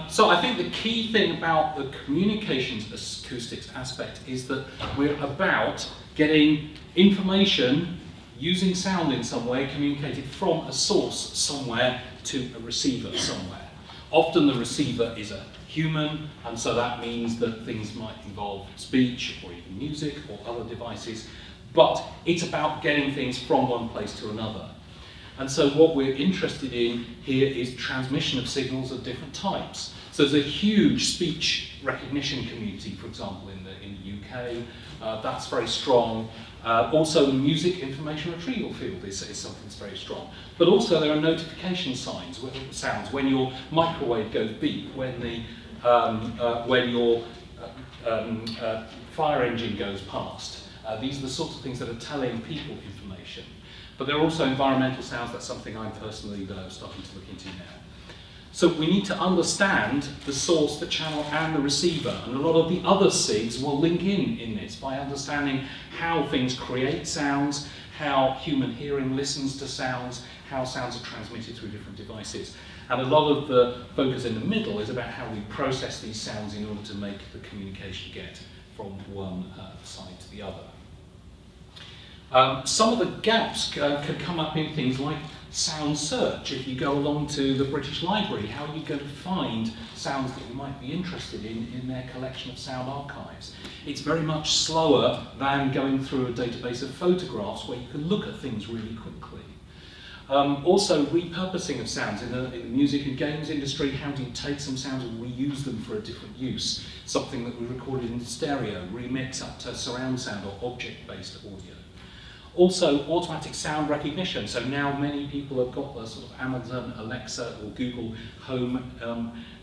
So I think the key thing about the communications acoustics aspect is that we're about getting information using sound in some way communicated from a source somewhere to a receiver somewhere. Often the receiver is a human, and so that means that things might involve speech or even music or other devices, but it's about getting things from one place to another. And so what we're interested in here is transmission of signals of different types. So there's a huge speech recognition community, for example, in the UK. That's very strong. Also, the music information retrieval field is something that's very strong. But also there are notification sounds when your microwave goes beep, when your fire engine goes past. These are the sorts of things that are telling people information. But there are also environmental sounds. That's something I'm personally starting to look into now. So we need to understand the source, the channel, and the receiver. And a lot of the other SIGs will link in this by understanding how things create sounds, how human hearing listens to sounds, how sounds are transmitted through different devices. And a lot of the focus in the middle is about how we process these sounds in order to make the communication get from one side to the other. Some of the gaps can come up in things like sound search. If you go along to the British Library, how are you going to find sounds that you might be interested in their collection of sound archives? It's very much slower than going through a database of photographs where you can look at things really quickly. Also, repurposing of sounds in the music and games industry. How do you take some sounds and reuse them for a different use? Something that we recorded in stereo, remix up to surround sound or object-based audio. Also, automatic sound recognition. So now many people have got the sort of Amazon Alexa or Google Home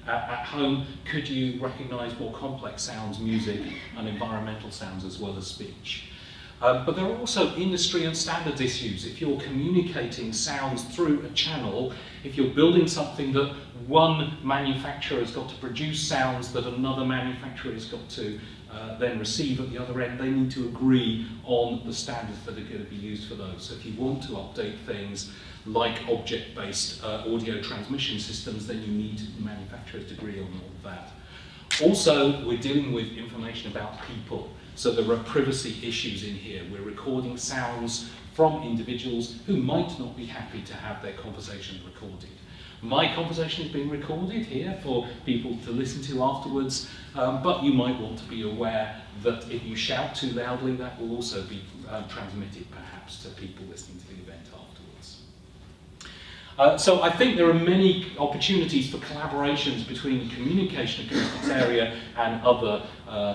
at home. Could you recognize more complex sounds, music, and environmental sounds as well as speech? But there are also industry and standards issues. If you're communicating sounds through a channel, if you're building something that one manufacturer has got to produce sounds that another manufacturer has got to then receive at the other end, they need to agree on the standards that are going to be used for those. So if you want to update things like object-based audio transmission systems, then you need manufacturers to agree on all of that. Also, we're dealing with information about people. So there are privacy issues in here. We're recording sounds from individuals who might not be happy to have their conversation recorded. My conversation is being recorded here for people to listen to afterwards, but you might want to be aware that if you shout too loudly, that will also be transmitted perhaps to people listening to the event afterwards. So I think there are many opportunities for collaborations between the communication acoustics area and other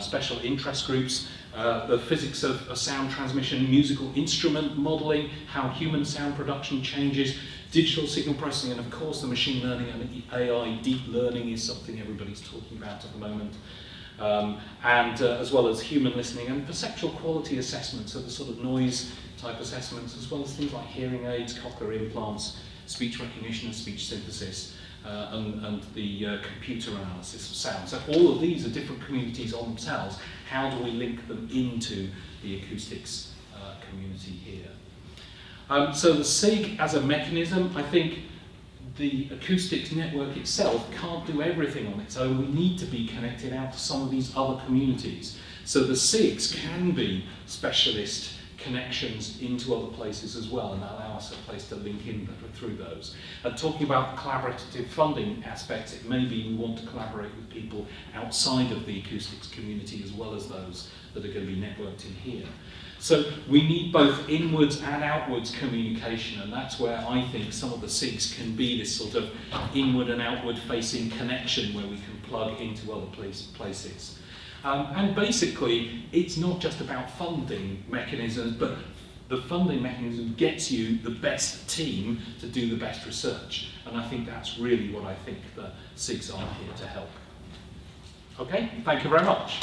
special interest groups. The physics of sound transmission, musical instrument modelling, how human sound production changes, digital signal processing, and of course the machine learning and AI deep learning is something everybody's talking about at the moment. As well as human listening and perceptual quality assessments, so the sort of noise type assessments, as well as things like hearing aids, cochlear implants, speech recognition and speech synthesis, and the computer analysis of sound. So all of these are different communities on themselves. How do we link them into the acoustics community here? So the SIG as a mechanism, I think the acoustics network itself can't do everything on its own. We need to be connected out to some of these other communities. So the SIGs can be specialist connections into other places as well, and allow us a place to link in through those. And talking about collaborative funding aspects, it may be we want to collaborate with people outside of the acoustics community as well as those that are going to be networked in here. So we need both inwards and outwards communication, and that's where I think some of the SIGs can be this sort of inward and outward facing connection where we can plug into other places. And basically, it's not just about funding mechanisms, but the funding mechanism gets you the best team to do the best research. And I think that's really what I think the SIGs are here to help. Okay, thank you very much.